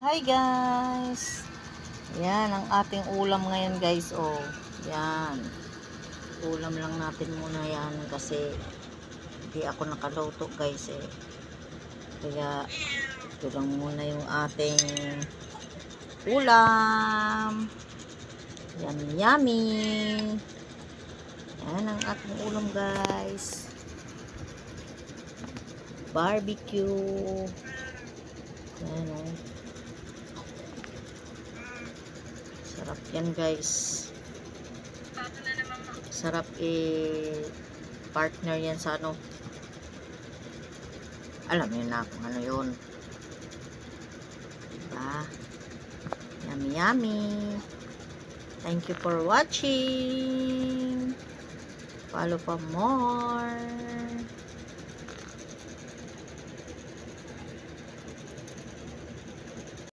Hi guys! Yan ang ating ulam ngayon guys. Oh, yan. Ulam lang natin muna yan kasi hindi ako nakaluto guys eh. Kaya ito lang muna yung ating ulam. Yummy yummy! Yan ang ating ulam guys. Barbecue. Yan oh. Sarap yan guys. Sarap partner yan sa ano. Alam niyo na kung ano yun. Diba? Yummy yummy. Thank you for watching. Follow for more.